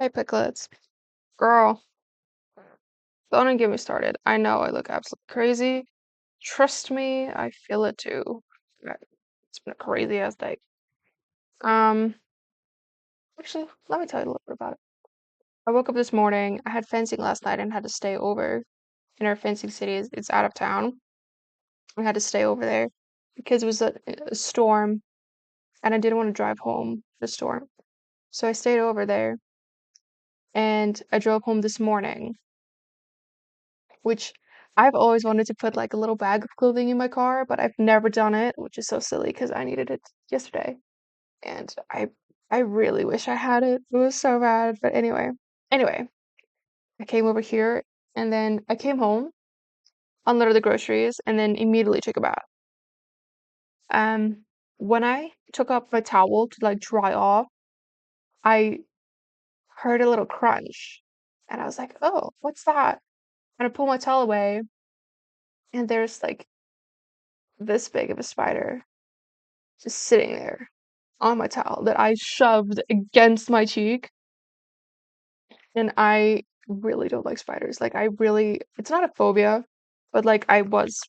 Hey, Picklets. Girl, don't even get me started. I know I look absolutely crazy. Trust me, I feel it too. Yeah, it's been a crazy ass day. Um, actually, let me tell you a little bit about it. I woke up this morning. I had fencing last night and had to stay over in our fencing city. It's out of town. I had to stay over there because it was a storm and I didn't want to drive home the storm. So I stayed over there and I drove home this morning, which I've always wanted to put like a little bag of clothing in my car, but I've never done it, which is so silly because I needed it yesterday. And I really wish I had it. It was so bad. But anyway, I came over here and then I came home, unloaded the groceries, and then immediately took a bath. Um, when I took up my towel to like dry off, I heard a little crunch. And I was like, oh, what's that? And I pull my towel away, and there's like this big of a spider just sitting there on my towel that I shoved against my cheek. And I really don't like spiders. Like, it's not a phobia, but like, I was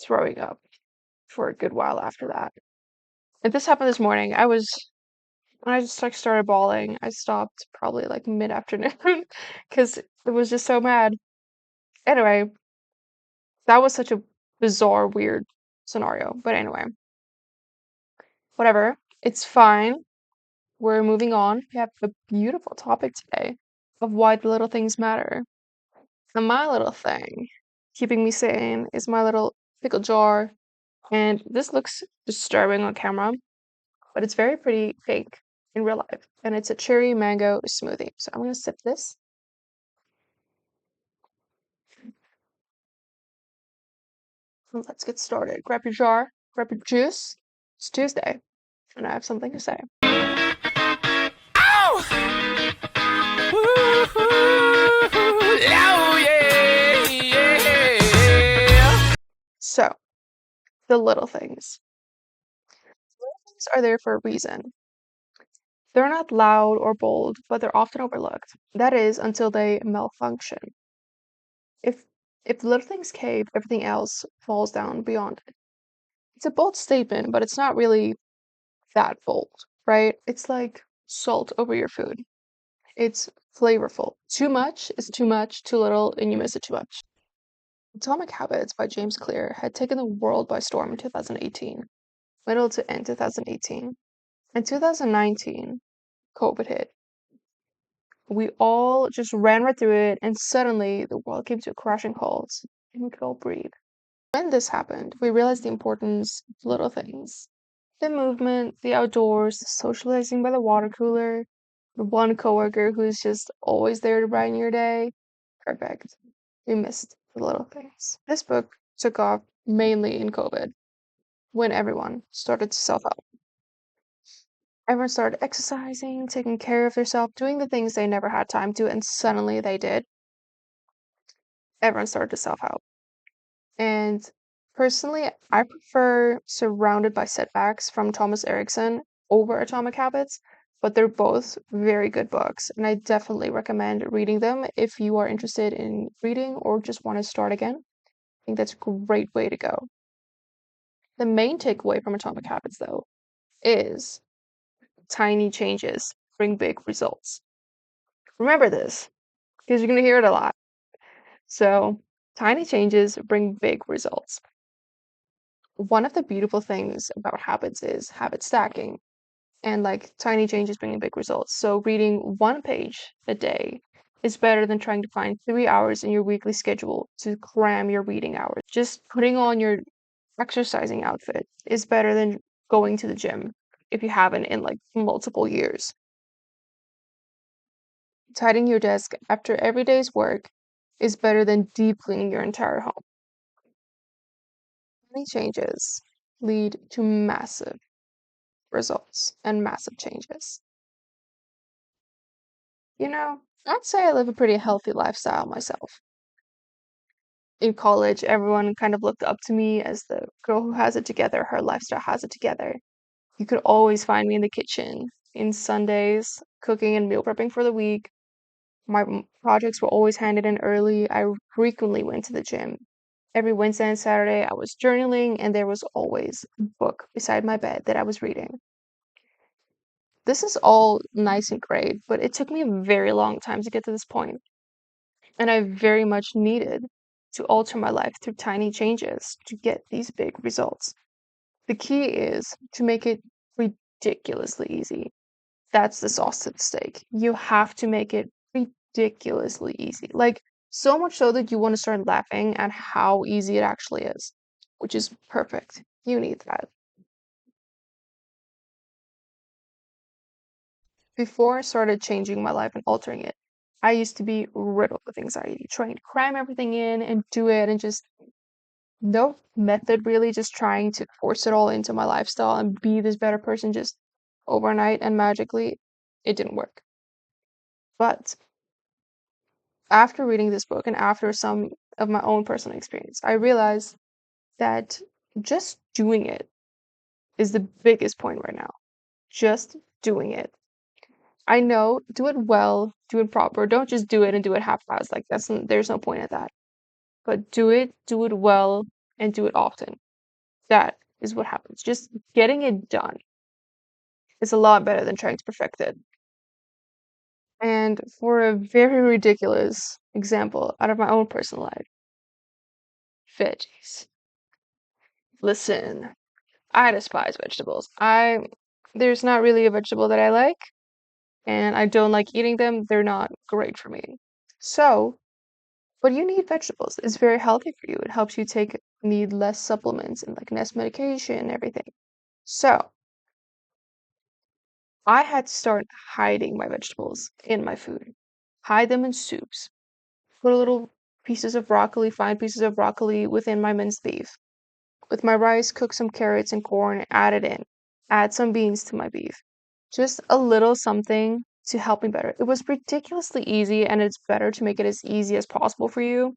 throwing up for a good while after that. And this happened this morning. When I just like started bawling, I stopped probably like mid-afternoon because it was just so mad. Anyway, that was such a bizarre, weird scenario. But anyway, whatever. It's fine. We're moving on. We have a beautiful topic today of why the little things matter. And my little thing, keeping me sane, is my little pickle jar. And this looks disturbing on camera, but it's very pretty pink in real life. And it's a cherry mango smoothie. So I'm gonna sip this. And let's get started. Grab your jar, grab your juice. It's Tuesday, and I have something to say. Oh, yeah, yeah. So, the little things. Little things are there for a reason. They're not loud or bold, but they're often overlooked. That is, until they malfunction. If if little things cave, everything else falls down beyond it. It's a bold statement, but it's not really that bold, right? It's like salt over your food. It's flavorful. Too much is too much, too little, and you miss it too much. Atomic Habits by James Clear had taken the world by storm in 2018, middle to end 2018. In 2019, COVID hit. We all just ran right through it, and suddenly the world came to a crashing halt, and we could all breathe. When this happened, we realized the importance of little things. The movement, the outdoors, the socializing by the water cooler, the one coworker who's just always there to brighten your day. Perfect. We missed the little things. This book took off mainly in COVID, when everyone started to self-help. Everyone started exercising, taking care of themselves, doing the things they never had time to, and suddenly they did. Everyone started to self-help. And personally, I prefer Surrounded by Setbacks from Thomas Erickson over Atomic Habits, but they're both very good books, and I definitely recommend reading them if you are interested in reading or just want to start again. I think that's a great way to go. The main takeaway from Atomic Habits, though, is tiny changes bring big results. Remember this, because you're going to hear it a lot. So, tiny changes bring big results. One of the beautiful things about habits is habit stacking and like tiny changes bringing big results. So, reading one page a day is better than trying to find 3 hours in your weekly schedule to cram your reading hours. Just putting on your exercising outfit is better than going to the gym if you haven't in like multiple years. Tidying your desk after every day's work is better than deep cleaning your entire home. Tiny changes lead to massive results and massive changes. I'd say I live a pretty healthy lifestyle myself. In college, everyone kind of looked up to me as the girl who has it together, her lifestyle has it together. You could always find me in the kitchen in Sundays, cooking and meal prepping for the week, My projects were always handed in early. I frequently went to the gym. Every Wednesday and Saturday, I was journaling, and there was always a book beside my bed that I was reading. This is all nice and great, but it took me a very long time to get to this point, and I very much needed to alter my life through tiny changes to get these big results. The key is to make it ridiculously easy. That's the sauce to the steak. You have to make it ridiculously easy. Like, so much so that you want to start laughing at how easy it actually is, which is perfect. You need that. Before I started changing my life and altering it, I used to be riddled with anxiety, trying to cram everything in and do it, and just no method really, just trying to force it all into my lifestyle and be this better person just overnight, and magically it didn't work. But after reading this book and after some of my own personal experience, I realized that just doing it is the biggest point right now. Just doing it. I know, do it well, do it proper. Don't just do it and do it half-assed. Like there's no point in that. But do it well, and do it often. That is what happens. Just getting it done is a lot better than trying to perfect it. And for a very ridiculous example out of my own personal life, veggies. Listen, I despise vegetables. There's not really a vegetable that I like, and I don't like eating them. They're not great for me. So, but you need vegetables. It's very healthy for you. It helps you need less supplements and like less medication and everything. So, I had to start hiding my vegetables in my food. Hide them in soups. Put little pieces of broccoli, fine pieces of broccoli within my minced beef. With my rice, cook some carrots and corn, add it in. Add some beans to my beef. Just a little something to help me better. It was ridiculously easy, and it's better to make it as easy as possible for you.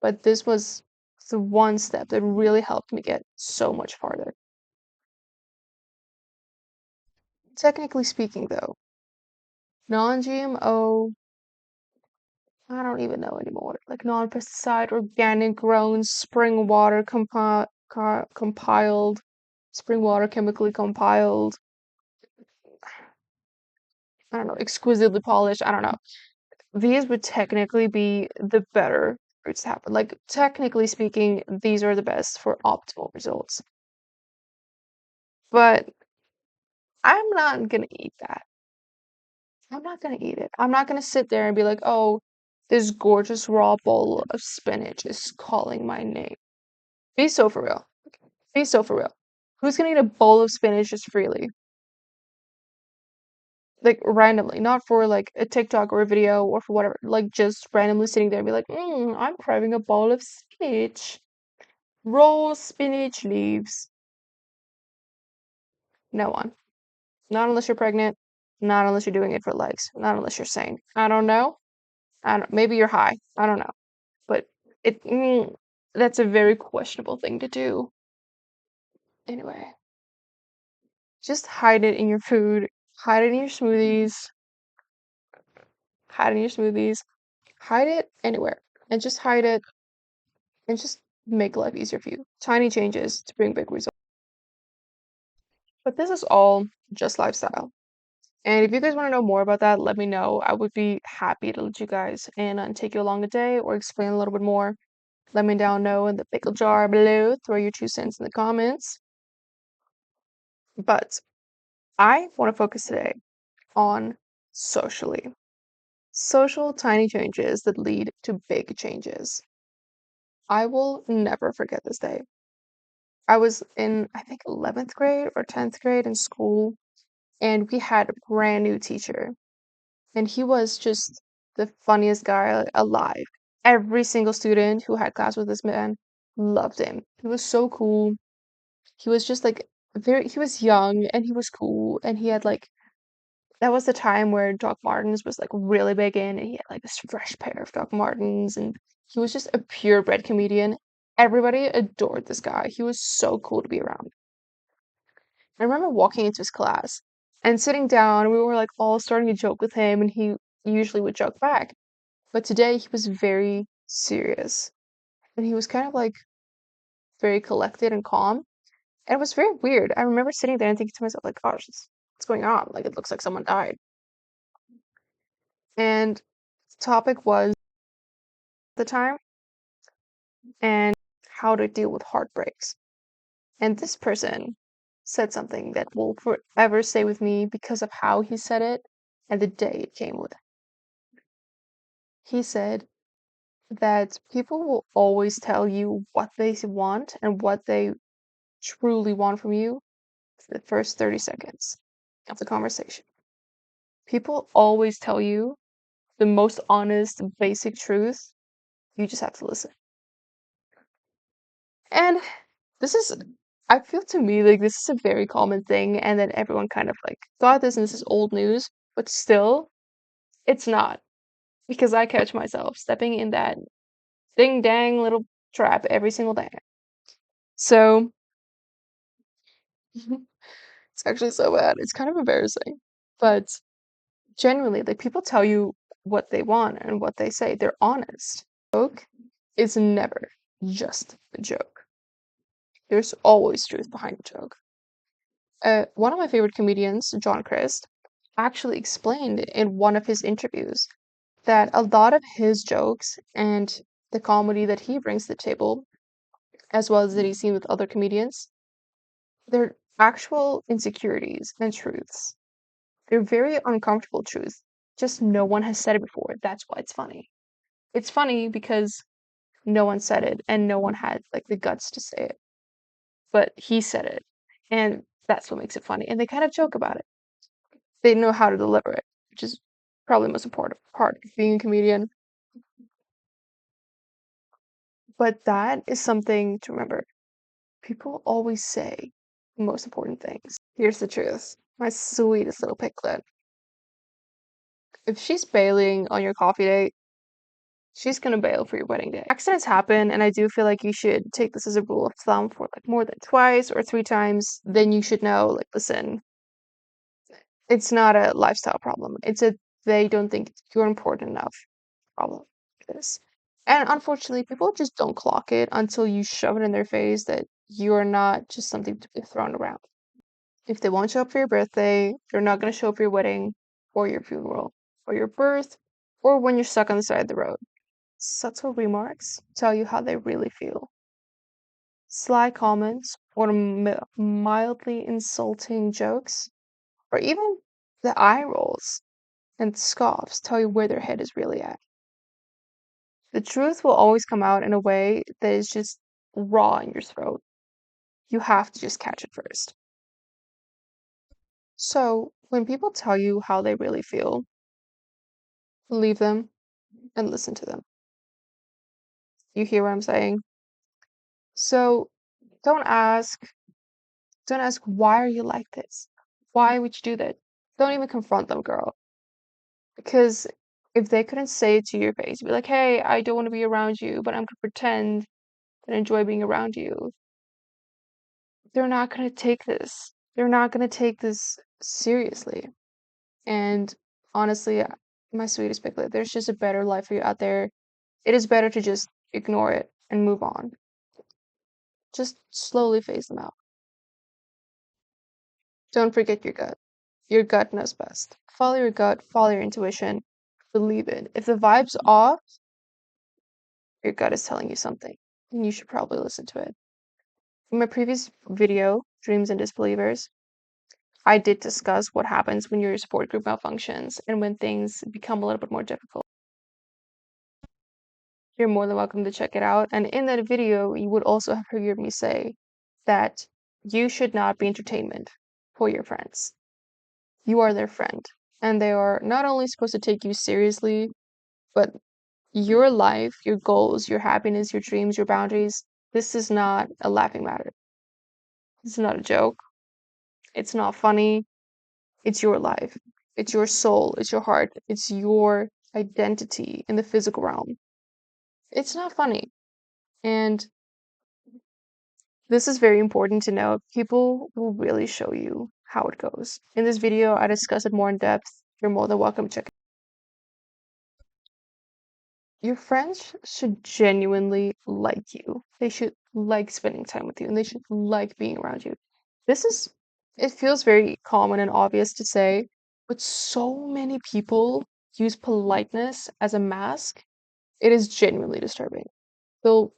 But this was the one step that really helped me get so much farther. Technically speaking, though, non GMO, I don't even know anymore. Like non pesticide, organic grown, compiled, spring water chemically compiled, I don't know, exquisitely polished, I don't know. These would technically be the better fruits to happen. Like, technically speaking, these are the best for optimal results. But I'm not gonna eat that. I'm not gonna eat it. I'm not gonna sit there and be like, oh, this gorgeous raw bowl of spinach is calling my name. Be so for real. Be so for real. Who's gonna eat a bowl of spinach just freely? Like randomly, not for like a TikTok or a video or for whatever. Like just randomly sitting there and be like, I'm craving a bowl of spinach. Raw spinach leaves. No one. Not unless you're pregnant. Not unless you're doing it for likes. Not unless you're sane. I don't know. I don't. Maybe you're high. I don't know. But it. That's a very questionable thing to do. Anyway, just hide it in your food. Hide it in your smoothies. Hide it in your smoothies. Hide it anywhere, and just hide it, and just make life easier for you. Tiny changes to bring big results. But this is all just lifestyle. And if you guys want to know more about that, let me know. I would be happy to let you guys in and take you along a day or explain a little bit more. Let me down know in the pickle jar below. Throw your 2 cents in the comments. But I want to focus today on socially. Social tiny changes that lead to big changes. I will never forget this day. I was in, I think, 11th grade or 10th grade in school, and we had a brand new teacher, and he was just the funniest guy alive. Every single student who had class with this man loved him. He was so cool. He was just like he was young and he was cool, and he had like that was the time where Doc Martens was like really big in, and he had like this fresh pair of Doc Martens, and he was just a purebred comedian. Everybody adored this guy. He was so cool to be around. I remember walking into his class and sitting down, and we were like all starting to joke with him, and he usually would joke back. But today he was very serious. And he was kind of like very collected and calm. And it was very weird. I remember sitting there and thinking to myself, like, gosh, what's going on? Like, it looks like someone died. And the topic was the time and how to deal with heartbreaks. And this person said something that will forever stay with me because of how he said it and the day it came with. He said that people will always tell you what they want and what they truly want from you for the first 30 seconds of the conversation. People always tell you the most honest, basic truth. You just have to listen. And this is, I feel to me like this is a very common thing, and then everyone kind of like thought this and this is old news, but still, it's not. Because I catch myself stepping in that ding dang little trap every single day. So, it's actually so bad. It's kind of embarrassing. But genuinely, like people tell you what they want and what they say. They're honest. Joke is never just a joke. There's always truth behind a joke. One of my favorite comedians, John Crist, actually explained in one of his interviews that a lot of his jokes and the comedy that he brings to the table, as well as that he's seen with other comedians, they're actual insecurities and truths. They're very uncomfortable truths. Just no one has said it before. That's why it's funny. It's funny because no one said it and no one had like the guts to say it. But he said it. And that's what makes it funny. And they kind of joke about it. They know how to deliver it, which is probably the most important part of being a comedian. But that is something to remember. People always say the most important things. Here's the truth. My sweetest little piglet. If she's bailing on your coffee date, she's gonna bail for your wedding day. Accidents happen, and I do feel like you should take this as a rule of thumb for like more than twice or three times. Then you should know, like, listen, it's not a lifestyle problem. It's a they don't think you're important enough problem. This. And unfortunately, people just don't clock it until you shove it in their face that you're not just something to be thrown around. If they won't show up for your birthday, they're not going to show up for your wedding or your funeral or your birth or when you're stuck on the side of the road. Subtle remarks tell you how they really feel. Sly comments or mildly insulting jokes or even the eye rolls and scoffs tell you where their head is really at. The truth will always come out in a way that is just raw in your throat. You have to just catch it first. So, when people tell you how they really feel, believe them and listen to them. You hear what I'm saying? So, don't ask, don't ask, why are you like this? Why would you do that? Don't even confront them, girl. Because if they couldn't say it to your face, be like, hey, I don't want to be around you, but I'm gonna pretend and enjoy being around you. They're not gonna take this. They're not gonna take this seriously. And honestly, my sweetest piglet, there's just a better life for you out there. It is better to just ignore it and move on. Just slowly phase them out. Don't forget your gut. Your gut knows best. Follow your gut, follow your intuition, believe it. If the vibe's off, your gut is telling you something, and you should probably listen to it. In my previous video, Dreams and Disbelievers, I did discuss what happens when your support group malfunctions and when things become a little bit more difficult. You're more than welcome to check it out. And in that video, you would also have heard me say that you should not be entertainment for your friends. You are their friend, and they are not only supposed to take you seriously, but your life, your goals, your happiness, your dreams, your boundaries, this is not a laughing matter. This is not a joke. It's not funny. It's your life. It's your soul. It's your heart. It's your identity in the physical realm. It's not funny. And this is very important to know. People will really show you how it goes. In this video, I discuss it more in depth. You're more than welcome to check it out. Your friends should genuinely like you. They should like spending time with you and they should like being around you. This is, it feels very common and obvious to say, but so many people use politeness as a mask. It is genuinely disturbing. They'll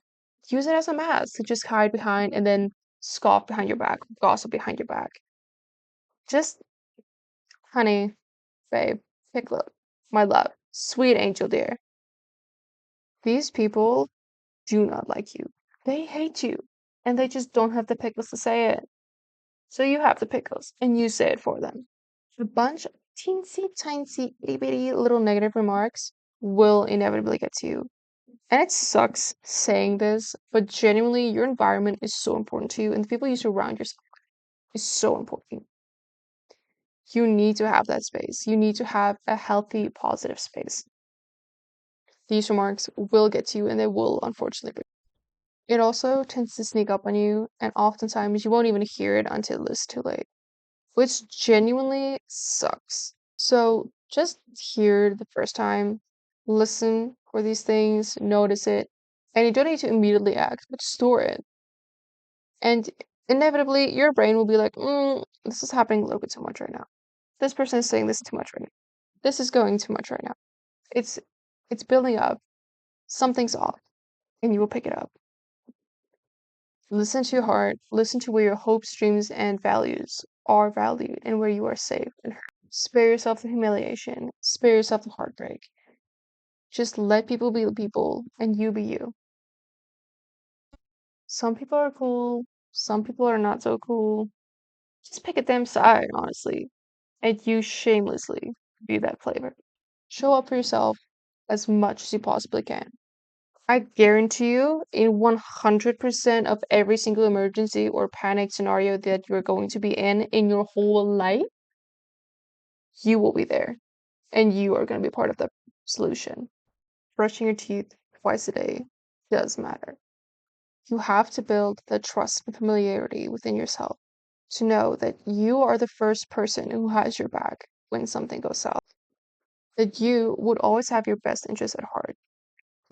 use it as a mask to just hide behind and then scoff behind your back, gossip behind your back. Just, honey, babe, Piglet, my love, sweet angel dear. These people do not like you. They hate you. And they just don't have the pickles to say it. So you have the pickles and you say it for them. A bunch of teensy tiny itty bitty little negative remarks will inevitably get to you. And it sucks saying this, but genuinely your environment is so important to you and the people you surround yourself with is so important. You need to have that space. You need to have a healthy, positive space. These remarks will get to you and they will unfortunately. It also tends to sneak up on you, and oftentimes you won't even hear it until it's too late, which genuinely sucks. So just hear it the first time, listen for these things, notice it, and you don't need to immediately act, but store it. And inevitably, your brain will be like, this is happening a little bit too much right now. This person is saying this too much right now. This is going too much right now. It's it's building up. Something's off, and you will pick it up. Listen to your heart, listen to where your hopes, dreams, and values are valued and where you are safe and heard. Spare yourself the humiliation, spare yourself the heartbreak. Just let people be people and you be you. Some people are cool, some people are not so cool. Just pick a damn side, honestly, and you shamelessly be that flavor. Show up for yourself as much as you possibly can. I guarantee you, in 100% of every single emergency or panic scenario that you're going to be in your whole life, you will be there and you are going to be part of the solution. Brushing your teeth twice a day does matter. You have to build the trust and familiarity within yourself to know that you are the first person who has your back when something goes south, that you would always have your best interest at heart.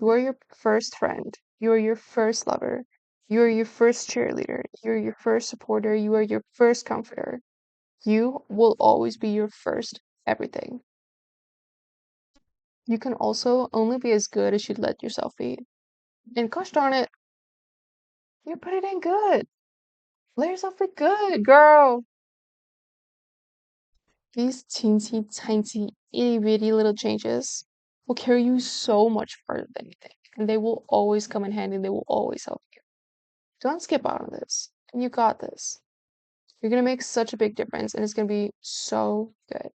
You are your first friend. You are your first lover. You are your first cheerleader. You are your first supporter. You are your first comforter. You will always be your first everything. You can also only be as good as you let yourself be. And gosh darn it, you're pretty dang good. Let yourself be good, girl. These teensy tiny itty bitty little changes will carry you so much farther than you think. And they will always come in handy. They will always help you. Don't skip out on this. You got this. You're gonna make such a big difference and it's gonna be so good.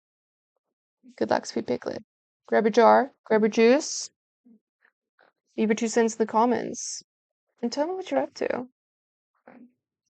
Good luck, Sweet Piglet. Grab a jar, grab your juice, leave your 2 cents in the comments, and tell me what you're up to.